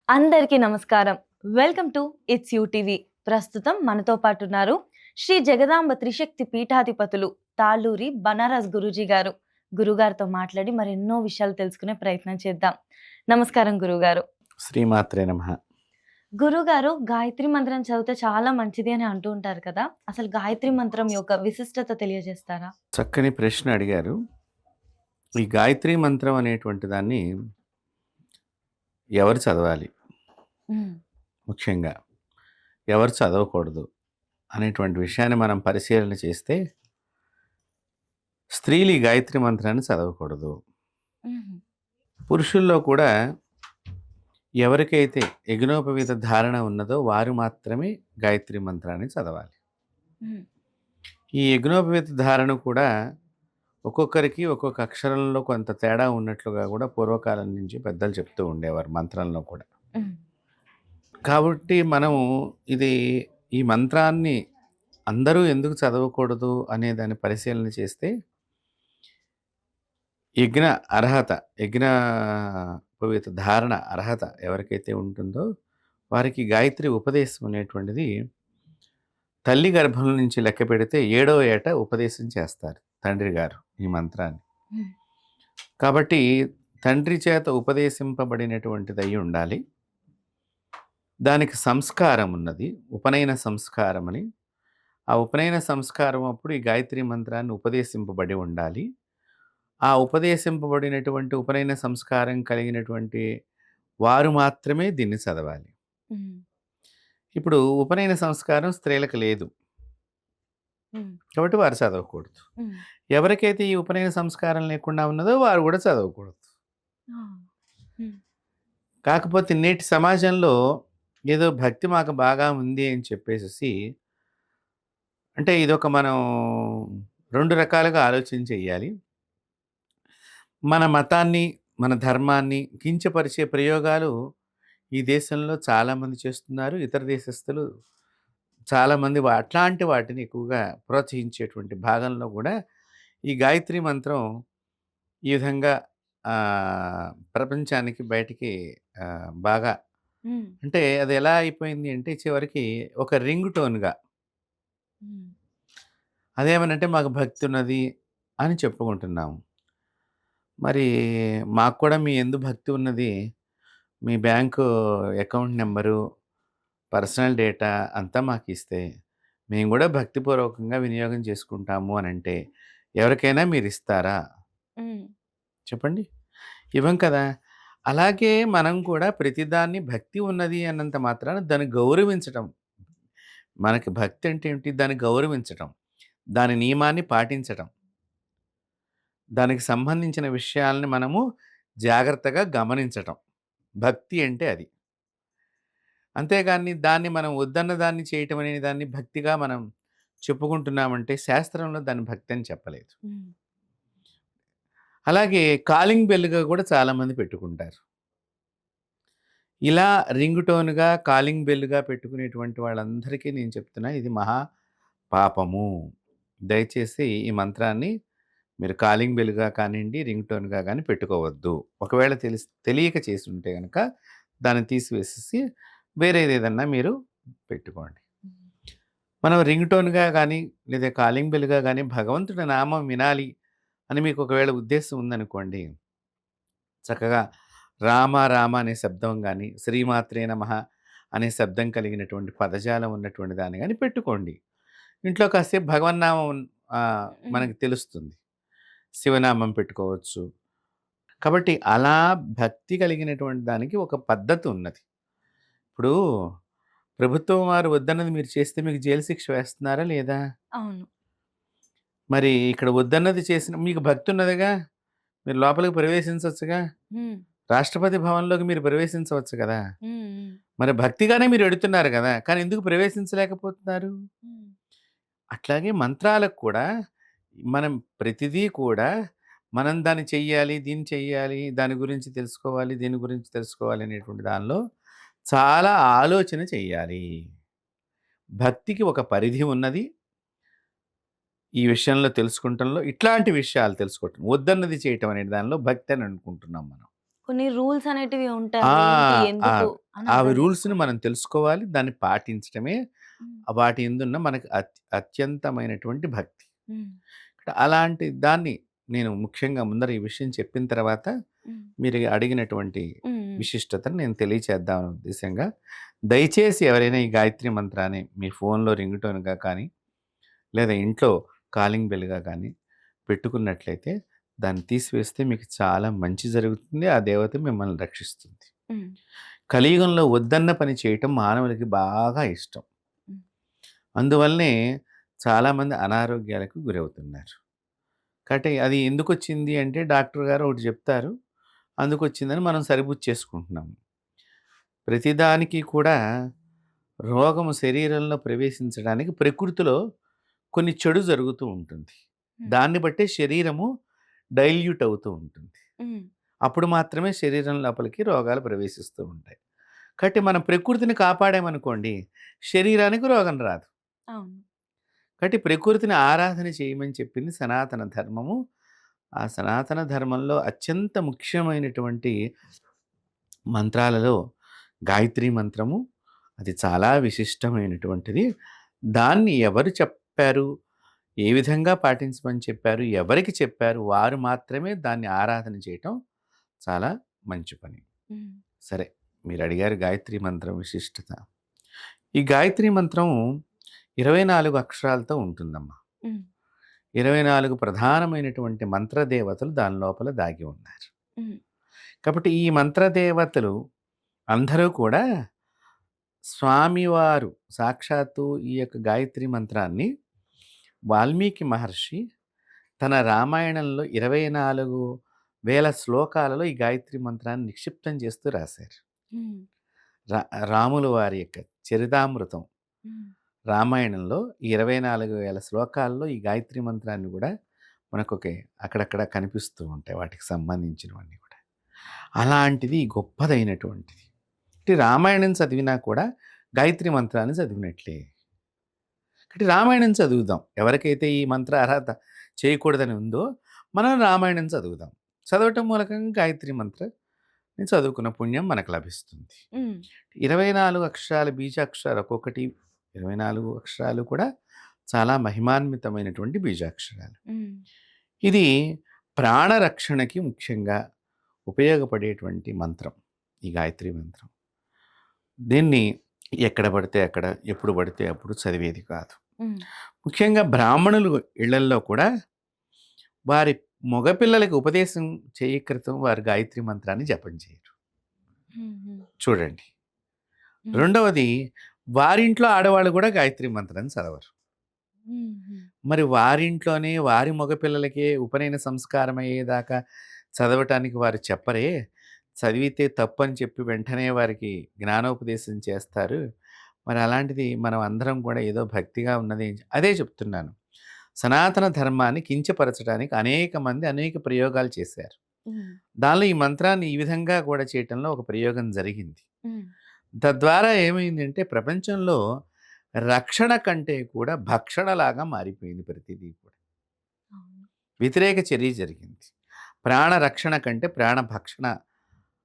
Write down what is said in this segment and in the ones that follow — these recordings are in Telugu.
అందరికీ నమస్కారం. Welcome to it's you TV. ప్రస్తుతం మనతో పాటున్నారు శ్రీ జగదాంబ త్రిశక్తి పీఠాధిపతులు తాళ్ళూరి బనారస్ గురూజీ గారు. గురుగారితో మాట్లాడి మరెన్నో విషయాలు తెలుసుకునే ప్రయత్నం చేద్దాం. నమస్కారం గురుగారు. శ్రీమాత్రే నమః. గురుగారు, గాయత్రి మంత్రం చదివితే చాలా మంచిది అని అంటూ ఉంటారు కదా! అసలు గాయత్రి మంత్రం యొక్క విశిష్టత తెలియజేస్తారా? చక్కని ప్రశ్న అడిగారు. ఈ గాయత్రి మంత్రం అనేటువంటి దాన్ని ఎవరు చదవాలి? హ్మ్. ముఖ్యంగా ఎవరు చదవకూడదు అనేటువంటి విషయాన్ని మనం పరిశీలన చేస్తే, స్త్రీలు ఈ గాయత్రి మంత్రాన్ని చదవకూడదు. హుహు. పురుషుల్లో కూడా ఎవరికైతే యజ్ఞోపవీత ధారణ ఉన్నదో వారు మాత్రమే గాయత్రి మంత్రాన్ని చదవాలి. హ్మ్. ఈ యజ్ఞోపవీత ధారణ కూడా ఒక్కొక్కరికి ఒక్కొక్క అక్షరంలో కొంత తేడా ఉన్నట్లుగా కూడా పూర్వకాలం నుంచి పెద్దలు చెప్తూ ఉండేవారు మంత్రంలో కూడా. హ్మ్. కాబట్టి మనము ఇది ఈ మంత్రాన్ని అందరూ ఎందుకు చదవకూడదు అనే దాన్ని పరిశీలన చేస్తే, యజ్ఞ అర్హత, యజ్ఞోపవీత ధారణ అర్హత ఎవరికైతే ఉంటుందో వారికి గాయత్రి ఉపదేశం అనేటువంటిది తల్లి గర్భం నుంచి లెక్క పెడితే 7వ ఏట ఉపదేశం చేస్తారు తండ్రి గారు ఈ మంత్రాన్ని. హ్మ్. కాబట్టి తండ్రి చేత ఉపదేశింపబడినటువంటిది అయి ఉండాలి. దానికి సంస్కారం ఉన్నది, ఉపనయన సంస్కారం అని. ఆ ఉపనయన సంస్కారం అప్పుడు ఈ గాయత్రి మంత్రాన్ని ఉపదేశింపబడి ఉండాలి. ఆ ఉపదేశింపబడినటువంటి ఉపనయన సంస్కారం కలిగినటువంటి వారు మాత్రమే దీన్ని చదవాలి. హ్మ్. ఇప్పుడు ఉపనయన సంస్కారం స్త్రీలకు లేదు. హ్మ్. కాబట్టి వారు చదవకూడదు. హ్మ్. ఎవరికైతే ఈ ఉపనయన సంస్కారం లేకుండా ఉన్నదో వారు కూడా చదవకూడదు. ఆ! హ్మ్. కాకపోతే నేటి సమాజంలో ఏదో భక్తి మాకు బాగా ఉంది అని చెప్పేసేసి, అంటే ఇదొక మనం 2 రకాలుగా ఆలోచన చేయాలి. మన మతాన్ని, మన ధర్మాన్ని కించపరిచే ప్రయోగాలు ఈ దేశంలో చాలామంది చేస్తున్నారు. ఇతర దేశస్థులు చాలామంది అట్లాంటి వాటిని ఎక్కువగా ప్రోత్సహించేటువంటి భాగంలో కూడా ఈ గాయత్రి మంత్రం ఈ విధంగా ప్రపంచానికి బయటికి బాగా, హ్మ్. అంటే అది ఎలా అయిపోయింది అంటే చివరికి ఒక రింగ్ టోన్‌గా, హ్మ్. అదేమనంటే మాకు భక్తి ఉన్నది అని చెప్పుకుంటున్నాము. మరి మాకు కూడా మీ యందు భక్తి ఉన్నది, మీ bank account number, personal data అంతా మాకిస్తే, మేము కూడా భక్తిపూర్వకంగా వినియోగం చేసుకుంటాము అనంటే, ఎవరికైనా మీరిస్తారా? హ్మ్. చెప్పండి. ఇవ్వం కదా! అలాగే మనం కూడా ప్రతిదాన్ని భక్తి ఉన్నది అన్నంత మాత్రాన దాన్ని గౌరవించటం. మనకి భక్తి అంటే ఏంటి? దాన్ని గౌరవించటం. దాని నియమాన్ని పాటించటం. దానికి సంబంధించిన విషయాల్ని మనము జాగ్రత్తగా గమనించటం. భక్తి అంటే అది. అంతేగాని దాన్ని మనం వద్దన్న దాన్ని చేయటం అనే దాన్ని భక్తిగా మనం చెప్పుకుంటున్నామంటే శాస్త్రంలో దాన్ని భక్తి అని చెప్పలేదు. హ్మ్. అలాగే కాలింగ్ బెల్‌గా కూడా చాలామంది పెట్టుకుంటారు. ఇలా రింగ్ టోన్‌గా, కాలింగ్ బెల్‌గా పెట్టుకునేటువంటి వాళ్ళందరికీ నేను చెప్తున్నా, ఇది మహా పాపము. దయచేసి ఈ మంత్రాన్ని మీరు కాలింగ్ బెల్‌గా కానియండి, రింగ్ టోన్‌గా గాని పెట్టుకోవద్దు. ఒకవేళ తెలియక చేసుంటే గనక దాన్ని తీసివేసేసి వేరేదేదన్నా మీరు పెట్టుకోండి. హ్మ్. మనం రింగ్ టోన్‌గా గాని, లేదా కాలింగ్ బెల్‌గా గాని భగవంతుడి నామం వినాలి అని మీకు ఒకవేళ ఉద్దేశం ఉందనుకోండి, చక్కగా రామ రామ అనే శబ్దం గాని, శ్రీమాత్రే నమః అనే శబ్దం కలిగినటువంటి పదజాలం ఉన్నటువంటి దాన్ని గాని పెట్టుకోండి. ఇంట్లో కాసేపు భగవన్నామం హ్మ్. మనకు తెలుస్తుంది. శివనామం పెట్టుకోవచ్చు. కాబట్టి అలా భక్తి కలిగినటువంటి దానికి ఒక పద్ధతి ఉన్నది. ఇప్పుడు ప్రభుత్వం వారు వద్దన్నది మీరు చేస్తే మీకు జైలు శిక్ష వేస్తున్నారా లేదా? అవును. మరి ఇక్కడ వద్దన్నది చేసిన మీకు భక్తి ఉన్నదిగా, మీరు లోపలికి ప్రవేశించొచ్చుగా. హ్మ్. రాష్ట్రపతి భవన్‌లోకి మీరు ప్రవేశించవచ్చు కదా! హ్మ్. హ్మ్. మరి భక్తిగానే మీరు ఎడుతున్నారు గదా! కానీ ఎందుకు ప్రవేశించలేకపోతున్నారు? హ్మ్. అట్లాగే మంత్రాలకు కూడా మనం ప్రతిదీ కూడా మనం దాన్ని చెయ్యాలి, దీన్ని చెయ్యాలి, దాని గురించి తెలుసుకోవాలి, దీని గురించి తెలుసుకోవాలి అనేటువంటి దానిలో చాలా ఆలోచన చెయ్యాలి. భక్తికి ఒక పరిధి ఉన్నది. ఈ విషయంలో తెలుసుకుంటంలో ఇట్లాంటి విషయాలు తెలుసుకోవటం. వద్దన్నది చేయటం అనే దానిలో భక్తి అని అనుకుంటున్నాం మనం. కొన్ని రూల్స్ అనేటివి ఉంటాయి. ఆ! అవేంటి? ఆ! ఎందుకు? అని అవి అర్థం రూల్స్‌ని చేసుకోవాలి. మనం తెలుసుకోవాలి. దాన్ని పాటించటమే హ్మ్. వాటి యందున్న మనకు అత్యంతమైనటువంటి భక్తి. హ్మ్. అలాంటి దాన్ని నేను ముఖ్యంగా ముందర ఈ విషయం చెప్పిన తర్వాత హ్మ్. మీరు అడిగినటువంటి హ్మ్. హ్మ్. విశిష్టతను నేను తెలియచేద్దామనే ఉద్దేశ్యంగా, దయచేసి ఎవరైనా ఈ గాయత్రి మంత్రాన్ని మీ ఫోన్‌లో రింగ్‌టోన్‌గా కానీ, లేదా ఇంట్లో కాలింగ్ బెల్‌గా కానీ పెట్టుకున్నట్లయితే, దాన్ని తీసివేస్తే మీకు చాలా మంచి జరుగుతుంది. ఆ దేవత మిమ్మల్ని రక్షిస్తుంది. హ్మ్. కలియుగంలో వద్దన్న పని చేయటం మానవులకి బాగా ఇష్టం. హ్మ్. అందువల్లనే చాలామంది అనారోగ్యాలకు గురవుతున్నారు. కాబట్టి అది ఎందుకొచ్చింది అంటే డాక్టర్ గారు ఒకటి చెప్తారు. అందుకొచ్చిందని మనం సరిపుచ్చేసుకుంటున్నాం. ప్రతిదానికి కూడా రోగము శరీరంలో ప్రవేశించడానికి ప్రకృతిలో కొన్ని చెడు జరుగుతూ ఉంటుంది. హ్మ్. దాన్ని బట్టే శరీరము డైల్యూట్ అవుతూ ఉంటుంది. హ్మ్. అప్పుడు మాత్రమే శరీరం లోపలికి రోగాలు ప్రవేశిస్తూ ఉంటాయి. కాబట్టి మనం ప్రకృతిని కాపాడామనుకోండి, శరీరానికి రోగం రాదు. అవును. కాబట్టి ప్రకృతిని ఆరాధన చేయమని చెప్పింది సనాతన ధర్మము. ఆ సనాతన ధర్మంలో అత్యంత ముఖ్యమైనటువంటి మంత్రాలలో గాయత్రి మంత్రము అది చాలా విశిష్టమైనటువంటిది. దాన్ని ఎవరు చెప్పారు? ఏ విధంగా పాటించమని చెప్పారు? ఎవరికి చెప్పారు? వారు మాత్రమే దాన్ని ఆరాధన చేయటం చాలా మంచి పని. హ్మ్. సరే, మీరడిగారు గాయత్రి మంత్రం విశిష్టత. ఈ గాయత్రి మంత్రం 24 అక్షరాలతో ఉంటుందమ్మా. హ్మ్. 24 ప్రధానమైనటువంటి మంత్రదేవతలు దాని లోపల దాగి ఉన్నారు. హ్మ్. కాబట్టి ఈ మంత్రదేవతలు అందరూ కూడా స్వామివారు సాక్షాత్తు ఈ యొక్క గాయత్రి మంత్రాన్ని వాల్మీకి మహర్షి తన రామాయణంలో 24,000 శ్లోకాలలో ఈ గాయత్రి మంత్రాన్ని నిక్షిప్తం చేస్తూ రాశారు. హ్మ్. రా రాముల వారి యొక్క చరితామృతం హ్మ్. రామాయణంలో ఈ 24,000 శ్లోకాల్లో ఈ గాయత్రి మంత్రాన్ని గూడా మనకొక అక్కడక్కడ కనిపిస్తూ ఉంటాయి. వాటికి సంబంధించినవన్నీ కూడా. అలాంటిది గొప్పదైనటువంటిది. అంటే రామాయణం చదివినా కూడా గాయత్రి మంత్రాన్ని చదివినట్లే. కాబట్టి రామాయణం చదువుదాం. ఎవరికైతే ఈ మంత్ర అర్హత చేయకూడదని ఉందో, మనం రామాయణం చదువుదాం. చదవటం మూలకంగా గాయత్రి మంత్రాన్ని చదువుకున్న పుణ్యం మనకు లభిస్తుంది. హ్మ్. 24 అక్షరాల బీజాక్షరాలు ఒక్కొక్కటి 24 అక్షరాలు కూడా చాలా మహిమాన్వితమైనటువంటి బీజాక్షరాలు. హ్మ్. ఇది ప్రాణరక్షణకి ముఖ్యంగా ఉపయోగపడేటువంటి మంత్రం. ఈ గాయత్రి మంత్రం. దీన్ని ఎక్కడ పడితే అక్కడ, ఎప్పుడు పడితే అప్పుడు చదివేది కాదు. హ్మ్. ముఖ్యంగా బ్రాహ్మణులు ఇళ్లల్లో కూడా వారి మగపిల్లలకి ఉపదేశం చేయక్రితం వారు గాయత్రి మంత్రాన్ని జపం చేయరు. హ్మ్. హ్మ్. చూడండి. హ్మ్. రెండవది వారింట్లో ఆడవాళ్ళు కూడా గాయత్రి మంత్రాన్ని చదవరు. హ్మ్. హ్మ్. మరి వారింట్లోనే వారి మగపిల్లలకే ఉపనయన సంస్కారం అయ్యేదాకా చదవటానికి వారు చెప్పరే? చదివితే తప్పని చెప్పి వెంటనే వారికి జ్ఞానోపదేశం చేస్తారు. మరి అలాంటిది మనం అందరం కూడా ఏదో భక్తిగా ఉన్నది అదే చెప్తున్నాను. సనాతన ధర్మాన్ని కించపరచడానికి అనేక మంది అనేక ప్రయోగాలు చేశారు. హ్మ్. దానిలో ఈ మంత్రాన్ని ఈ విధంగా కూడా చేయటంలో ఒక ప్రయోగం జరిగింది. హ్మ్. తద్వారా ఏమైందంటే ప్రపంచంలో రక్షణ కంటే కూడా భక్షణలాగా మారిపోయింది ప్రతిదీ కూడా. అవును. వ్యతిరేక చర్య జరిగింది. ప్రాణ రక్షణ కంటే ప్రాణ భక్షణ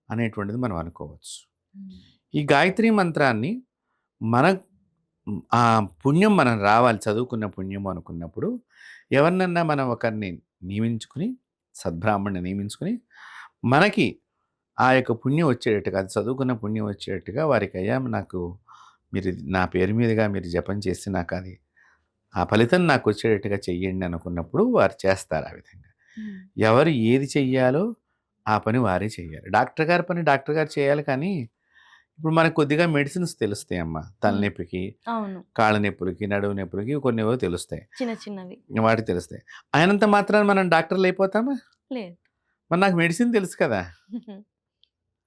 అనేటువంటిది మనం అనుకోవచ్చు. హ్మ్. ఈ గాయత్రి మంత్రాన్ని మన ఆ పుణ్యం మనం రావాలి చదువుకున్న పుణ్యం అనుకున్నప్పుడు ఎవరినన్నా మనం ఒకరిని నియమించుకుని సద్బ్రాహ్మణ్ణి నియమించుకుని మనకి ఆ యొక్క పుణ్యం వచ్చేటట్టుగా అది చదువుకున్న పుణ్యం వచ్చేటట్టుగా వారికి అయ్యా నాకు మీరు నా పేరు మీదుగా మీరు జపం చేసి నాకు అది ఆ ఫలితం నాకు వచ్చేటట్టుగా చెయ్యండి అనుకున్నప్పుడు వారు చేస్తారు ఆ విధంగా. హ్మ్. ఎవరు ఏది చెయ్యాలో ఆ పని వారే చెయ్యాలి. డాక్టర్ గారి పని డాక్టర్ గారు చేయాలి కానీ, ఇప్పుడు మనకు కొద్దిగా మెడిసిన్స్ తెలుస్తాయమ్మా. హ్మ్. తలనొప్పికి, అవును. కాళ్ళ నొప్పులకి, నడుము నొప్పులకి కొన్నేవో తెలుస్తాయి. చిన్న చిన్నవి. వాటికి తెలుస్తాయి. అయినంత మాత్రాన మనం డాక్టర్‌లయిపోతామా? లేదు. మరి నాకు మెడిసిన్ తెలుసు కదా!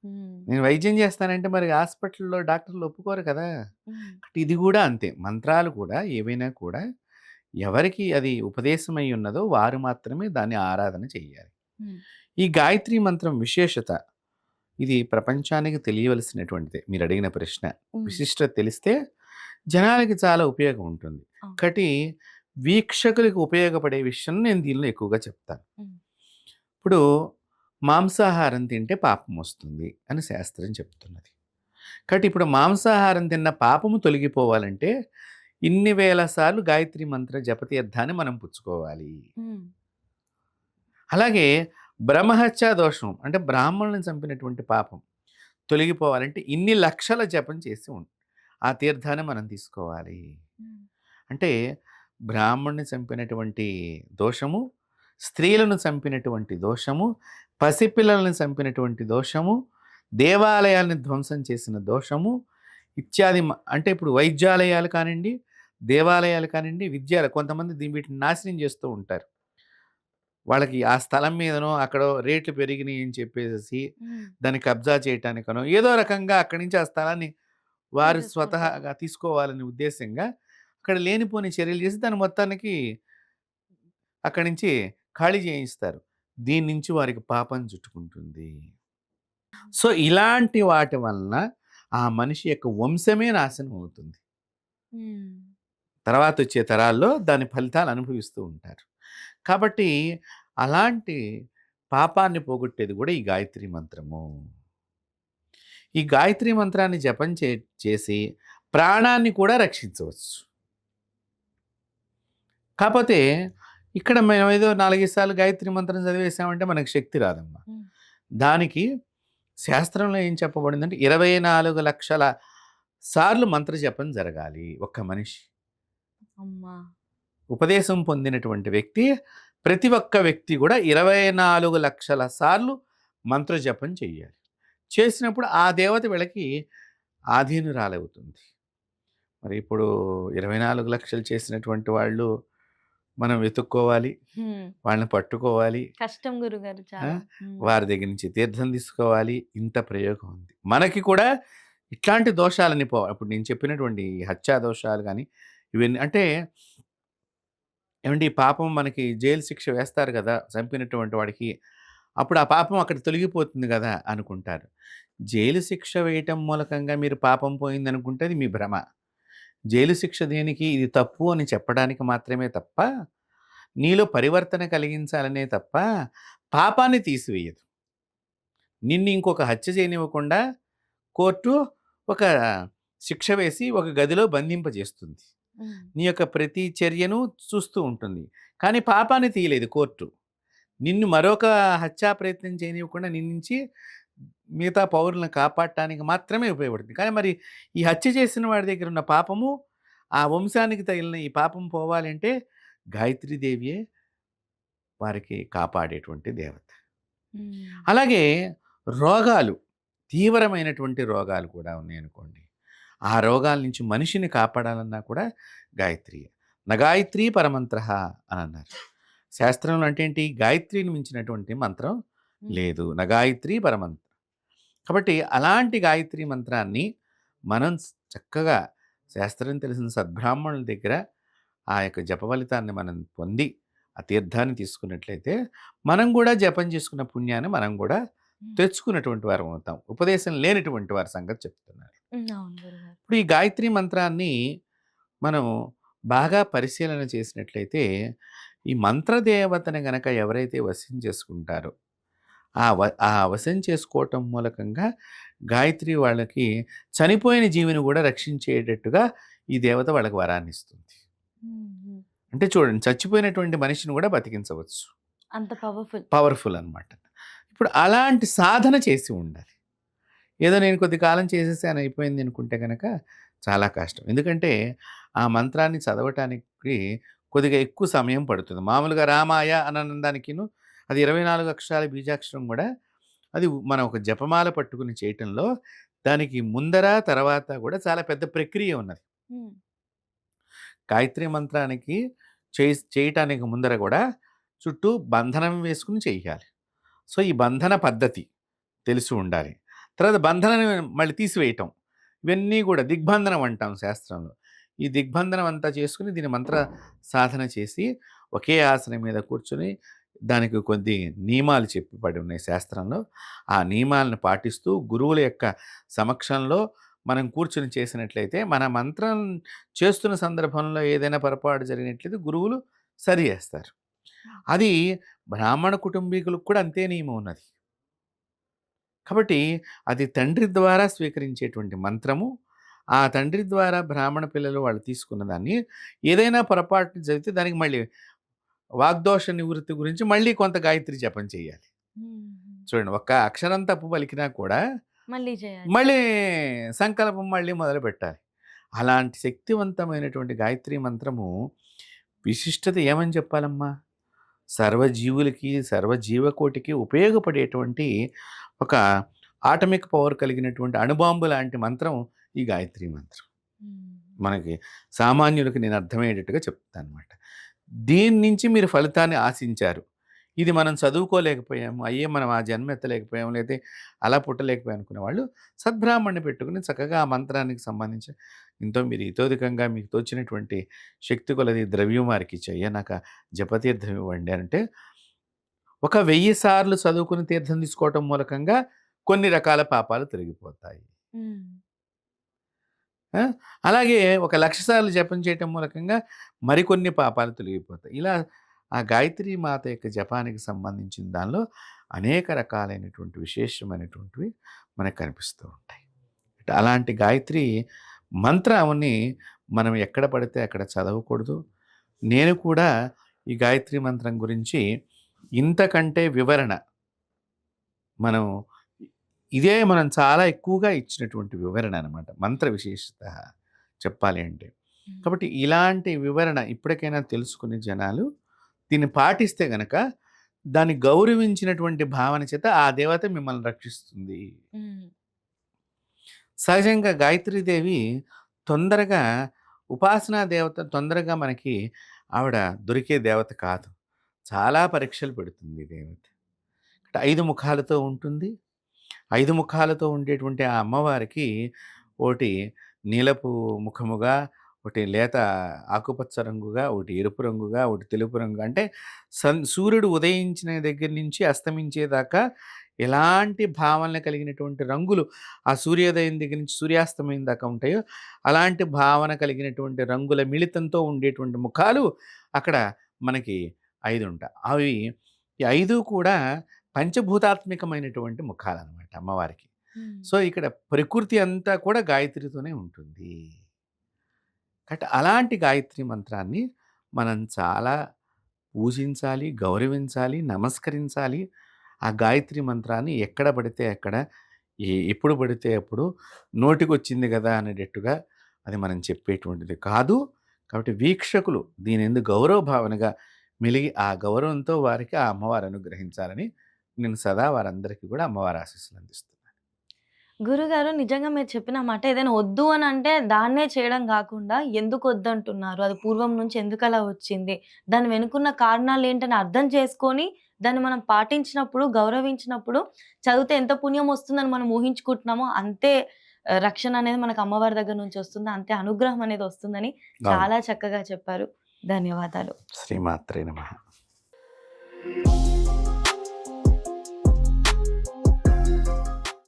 హ్మ్. నేను వైద్యం చేస్తానంటే మరి హాస్పిటల్‌లో డాక్టర్‌లు ఒప్పుకోరు కదా! హ్మ్. ఇది గూడా అంతే. మంత్రాలు కూడా ఏవైనా కూడా ఎవరికి అది ఉపదేశమై ఉన్నదో వారు మాత్రమే దాన్ని ఆరాధన చెయ్యాలి. హ్మ్. ఈ గాయత్రి మంత్రం విశేషత ఇది ప్రపంచానికి తెలియవలసినటువంటిదే. మీరడిగిన ప్రశ్న. హ్మ్. విశిష్టత తెలిస్తే జనాలకి చాలా ఉపయోగం ఉంటుంది. అవును. ఒకటి వీక్షకులకు ఉపయోగపడే విషయం నేను దీనిలో ఎక్కువగా చెప్తాను. హ్మ్. ఇప్పుడు మాంసాహారం తింటే పాపం వస్తుంది అని శాస్త్రం చెప్తున్నది. కాబట్టి ఇప్పుడు మాంసాహారం తిన్న పాపము తొలగిపోవాలంటే ఇన్ని వేల సార్లు గాయత్రి మంత్ర జపతీర్థాన్ని మనం పుచ్చుకోవాలి. హ్మ్. అలాగే బ్రహ్మహత్యా దోషం అంటే బ్రాహ్మణులను చంపినటువంటి పాపం తొలగిపోవాలంటే ఇన్ని లక్షల జపం చేసి ఆ తీర్థాన్ని మనం తీసుకోవాలి. హ్మ్. అంటే బ్రాహ్మణ్ణి చంపినటువంటి దోషము, స్త్రీలను చంపినటువంటి దోషము, పసిపిల్లలను చంపినటువంటి దోషము, దేవాలయాల్ని ధ్వంసం చేసిన దోషము ఇత్యాది అంటే ఇప్పుడు వైద్యాలయాలు కానివ్వండి, దేవాలయాలు కానివ్వండి, కొంతమంది వీటిని నాశనం చేస్తూ ఉంటారు. వాళ్ళకి ఆ స్థలం మీదనో అక్కడో రేట్లు పెరిగినాయి అని చెప్పేసేసి హ్మ్. దాన్ని కబ్జా చేయటానికనో ఏదో రకంగా అక్కడి నుంచి ఆ స్థలాన్ని వారు తీసేసుకుంటారు. స్వతహాగా తీసుకోవాలనే ఉద్దేశంగా అక్కడ లేనిపోని చర్యలు చేసి దాన్ని మొత్తానికి అక్కడి నుంచి ఖాళీ చేయిస్తారు. దీని నుంచి వారికి పాపం చుట్టుకుంటుంది. సో, ఇలాంటి వాటి వలన ఆ మనిషి యొక్క వంశమే నాశనం అవుతుంది. హ్మ్. తర్వాతొచ్చే తరాల్లో దాని ఫలితాలు అనుభవిస్తూ ఉంటారు. కాబట్టి అలాంటి పాపాన్ని పోగొట్టేది కూడా ఈ గాయత్రి మంత్రము. ఈ గాయత్రి మంత్రాన్ని జపం చేసి ప్రాణాన్ని కూడా రక్షించవచ్చు. కాపోతే ఇక్కడ మేమేదో 4, 5 సార్లు గాయత్రి మంత్రం చదివేసామంటే మనకు శక్తి రాదమ్మా. హ్మ్. దానికి శాస్త్రంలో ఏం చెప్పబడిందంటే 24,00,000 సార్లు మంత్ర జపం జరగాలి ఒక్క మనిషి. అమ్మా! ఉపదేశం పొందినటువంటి వ్యక్తి ప్రతి ఒక్క వ్యక్తి కూడా 24,00,000 సార్లు మంత్ర జపం చేయాలి. చేసినప్పుడు ఆ దేవత వీళ్ళకి ఆధీనురాలవుతుంది. మరి ఇప్పుడు 24,00,000 చేసినటువంటి వాళ్ళు మనం వెతుక్కోవాలి. హ్మ్. వాళ్ళని పట్టుకోవాలి. కష్టం గురుగారు ఆ! చాలా. హ్మ్. వారి దగ్గర నుంచి తీర్థం తీసుకోవాలి. ఇంత ప్రయోగం ఉంది. మనకి కూడా ఇట్లాంటి దోషాలన్నీ పోవాలి. ఇప్పుడు నేను చెప్పినటువంటి ఈ హత్యా దోషాలు గాని, ఇవన్నీ అంటే ఏవండీ పాపం మనకి జైలు శిక్ష వేస్తారు గదా! చంపినటువంటి వాడికి. అప్పుడు ఆ పాపం అక్కడ తొలగిపోతుంది గదా! అనుకుంటారు. జైలు శిక్ష వేయటం మూలకంగా మీరు పాపం పోయిందనుకుంటే అది మీ భ్రమ. జైలు శిక్ష దేనికి? ఇది తప్పు అని చెప్పడానికి మాత్రమే తప్ప, నీలో పరివర్తన కలిగించాలనే తప్ప, పాపాన్ని తీసివేయదు. నిన్ను ఇంకొక హత్య చేయనివ్వకుండా కోర్టు ఒక శిక్ష వేసి ఒక గదిలో బంధింపజేస్తుంది. హ్మ్. నీ యొక్క ప్రతి చర్యను చూస్తూ ఉంటుంది. కానీ పాపాన్ని తీయలేదు కోర్టు. నిన్ను మరొక హత్యా ప్రయత్నం చేయనివ్వకుండా నీ నుంచి మిగతా పౌరులను కాపాడటానికి మాత్రమే ఉపయోగపడుతుంది. కానీ మరి ఈ హత్య చేసిన వాడి దగ్గర ఉన్న పాపము, ఆ వంశానికి తగిలిన ఈ పాపం పోవాలి అంటే గాయత్రీదేవియే వారికి కాపాడేటువంటి దేవత. హ్మ్. అలాగే రోగాలు, తీవ్రమైనటువంటి రోగాలు కూడా ఉన్నాయనుకోండి. ఆ రోగాల నుంచి మనిషిని కాపాడాలన్నా కూడా గాయత్రియే. నగాయత్రీ పరమంత్రః అనన్నారు. శాస్త్రంలో అంటే ఏంటి? గాయత్రిని మించినటువంటి మంత్రం హ్మ్. లేదు. నగాయత్రీ పరమంత్రం. కాబట్టి అలాంటి గాయత్రి మంత్రాన్ని మనం చక్కగా శాస్త్రం తెలిసిన సద్బ్రాహ్మణుల దగ్గర ఆ యొక్క జప ఫలితాన్ని మనం పొంది, ఆ తీర్థాన్ని తీసుకున్నట్లయితే, మనం కూడా జపం చేసుకున్న పుణ్యాన్ని మనం కూడా హ్మ్. తెచ్చుకున్నటువంటి వారం అవుతాం. ఉపదేశం లేనటువంటి వారి సంగతి చెప్తున్నారు. హ్మ్. అవును గురుగారు. ఇప్పుడు ఈ గాయత్రి మంత్రాన్ని మనం బాగా పరిశీలన చేసినట్లయితే, ఈ మంత్రదేవతని గనక ఎవరైతే వశం చేసుకుంటారో, ఆ వశం చేసుకోవటం మూలకంగా గాయత్రి వాళ్ళకి చనిపోయిన జీవిని కూడా రక్షించేటట్టుగా ఈ దేవత వాళ్ళకి వరాన్నిస్తుంది. హ్మ్. హ్మ్. అంటే చూడండి చచ్చిపోయినటువంటి మనిషిని కూడా బతికించవచ్చు. అంత పవర్‌ఫుల్. పవర్‌ఫుల్ అనమాట. ఇప్పుడు అలాంటి సాధన చేసి ఉండాలి. ఏదో నేను కొద్ది కాలం చేసేసాను అయిపోయింది అనుకుంటే గనక చాలా కష్టం. ఎందుకంటే ఆ మంత్రాన్ని చదవటానికి కొద్దిగా ఎక్కువ సమయం పడుతుంది. మామూలుగా రామాయ అని అన్నదానికిను అది 24 అక్షరాల బీజాక్షరం గూడా అది మనం ఒక జపమాల పట్టుకొని చేయటంలో దానికి ముందర, తర్వాత గూడా చాలా పెద్ద ప్రక్రియ ఉన్నది. హ్మ్. గాయత్రి మంత్రానికి చేయటానికి ముందర గూడా చుట్టూ బంధనం వేసుకొని చెయ్యాలి. సో, ఈ బంధన పద్ధతి తెలిసి ఉండాలి. తర్వాత బంధనాన్ని మళ్ళీ తీసివేయటం. ఇవన్నీ గూడా దిగ్బంధనం అంటాం శాస్త్రంలో. ఈ దిగ్బంధనం అంతా చేసుకొని దీని మంత్ర సాధన చేసి ఒకే ఆసనం మీద కూర్చొని దానికి కొద్ది నియమాలు చెప్పబడి ఉన్నాయి శాస్త్రంలో. ఆ నియమాలను పాటిస్తూ గురువుల యొక్క సమక్షంలో మనం కూర్చొని చేసినట్లయితే మన మంత్రం చేస్తున్న సందర్భంలో ఏదైనా పొరపాటు జరిగినట్లయితే గురువులు సరి చేస్తారు. అది బ్రాహ్మణ కుటుంబీకులకు కూడా అంతే నియమం ఉన్నది. కాబట్టి అది తండ్రి ద్వారా స్వీకరించేటువంటి మంత్రము. ఆ తండ్రి ద్వారా బ్రాహ్మణ పిల్లలు వాళ్ళు తీసుకున్న దాన్ని ఏదైనా పొరపాటు జరిగితే దానికి మళ్ళీ వాగ్దోష నివృత్తి గురించి మళ్ళీ కొంత గాయత్రి జపం చేయాలి. చూడండి, ఒక్క అక్షరం తప్పు పలికినా కూడా మళ్ళీ చేయాలి. మళ్ళీ సంకల్పం మళ్ళీ మొదలుపెట్టాలి. అలాంటి శక్తివంతమైనటువంటి గాయత్రి మంత్రము విశిష్టత ఏమని చెప్పాలమ్మా? సర్వజీవులకి, సర్వజీవకోటికి ఉపయోగపడేటువంటి ఒక ఆటమిక్ పవర్ కలిగినటువంటి అణుబాంబు లాంటి మంత్రం ఈ గాయత్రి మంత్రం. మనకి సామాన్యులకి నేను అర్థమయ్యేటట్టుగా చెప్తానమాట. దీని నుంచి మీరు ఫలితాన్ని ఆశించారు. ఇది మనం చదువుకోలేకపోయాము, అయ్యే మనం ఆ జన్మ ఎత్తలేకపోయాము, లేకపోతే అలా పుట్టలేకపోయాం అనుకునే వాళ్ళు సద్బ్రాహ్మణ్ణి పెట్టుకుని చక్కగా ఆ మంత్రానికి సంబంధించి మీరు ఇతోధికంగా మీకు తోచినటువంటి శక్తి కొలది ద్రవ్యం వారికి చెయ్య, నాకు జపతీర్థం ఇవ్వండి అంటే ఒక 1000 సార్లు చదువుకుని తీర్థం తీసుకోవటం మూలకంగా కొన్ని రకాల పాపాలు తొలగిపోతాయి. అలాగే ఒక 1,00,000 సార్లు జపం చేయటం మూలకంగా మరికొన్ని పాపాలు తొలగిపోతాయి. ఇలా ఆ గాయత్రి మాత యొక్క జపానికి సంబంధించిన దానిలో అనేక రకాలైనటువంటి విశేషమైనటువంటివి మనకు కనిపిస్తూ ఉంటాయి. అలాంటి గాయత్రి మంత్రాన్ని మనం ఎక్కడ పడితే అక్కడ చదవకూడదు. నేను కూడా ఈ గాయత్రి మంత్రం గురించి ఇంతకంటే వివరణ మనం చాలా ఎక్కువగా ఇచ్చినటువంటి వివరణ అనమాట, మంత్ర విశేషత చెప్పాలి అంటే. కాబట్టి ఇలాంటి వివరణ ఇప్పటికైనా తెలుసుకునే జనాలు దీన్ని పాటిస్తే గనక దాన్ని గౌరవించినటువంటి భావన చేత ఆ దేవత మిమ్మల్ని రక్షిస్తుంది. సహజంగా గాయత్రీదేవి తొందరగా ఉపాసనా దేవత, తొందరగా మనకి ఆవిడ దొరికే దేవత కాదు. చాలా పరీక్షలు పెడుతుంది ఈ దేవత. 5 ముఖాలతో ఉంటుంది. 5 ముఖాలతో ఉండేటువంటి ఆ అమ్మవారికి ఒకటి నీలపు ముఖముగా, ఒకటి లేత ఆకుపచ్చ రంగుగా, ఒకటి ఎరుపు రంగుగా, ఒకటి తెలుపు రంగు. అంటే సూర్యుడు ఉదయించిన దగ్గర నుంచి అస్తమించేదాకా ఎలాంటి భావనలు కలిగినటువంటి రంగులు ఆ సూర్యోదయం దగ్గర నుంచి సూర్యాస్తమయం దాకా ఉంటాయో అలాంటి భావన కలిగినటువంటి రంగుల మిళితంతో ఉండేటువంటి ముఖాలు అక్కడ మనకి 5 ఉంటాయి. అవి ఈ 5 కూడా పంచభూతాత్మికమైనటువంటి ముఖాలన్నమాట అమ్మవారికి. సో ఇక్కడ ప్రకృతి అంతా కూడా గాయత్రితోనే ఉంటుంది. కాబట్టి అలాంటి గాయత్రి మంత్రాన్ని మనం చాలా పూజించాలి, గౌరవించాలి, నమస్కరించాలి. ఆ గాయత్రి మంత్రాన్ని ఎక్కడ పడితే అక్కడ, ఎప్పుడు పడితే అప్పుడు నోటికొచ్చింది కదా అనేటట్టుగా అది మనం చెప్పేటువంటిది కాదు. కాబట్టి వీక్షకులు దీని ఎందు గౌరవ భావనగా మెలిగి ఆ గౌరవంతో వారికి ఆ అమ్మవారు అనుగ్రహించాలని నేను సదా వారందరికీ కూడా అమ్మవారి ఆశీస్సులు అందిస్తున్నాను. గురుగారు, నిజంగా మీరు చెప్పిన మాట ఏదైనా వద్దు అని అంటే దాన్నే చేయడం గాకుండా ఎందుకు వద్దంటున్నారు? అది పూర్వం నుంచి ఎందుకలా వచ్చింది? దాని వెనుకున్న కారణాలేంటని అర్థం చేసుకొని దాన్ని మనం పాటించినప్పుడు, గౌరవించినప్పుడు చదివితే ఎంత పుణ్యం వస్తుందని మనం ఊహించుకుంటున్నామో అంతే రక్షణ అనేది మనకు అమ్మవారి దగ్గర నుంచి వస్తుంది. అంతే అనుగ్రహం అనేది వస్తుందని అవును. చాలా చక్కగా చెప్పారు. ధన్యవాదాలు. శ్రీమాత్రే నమః.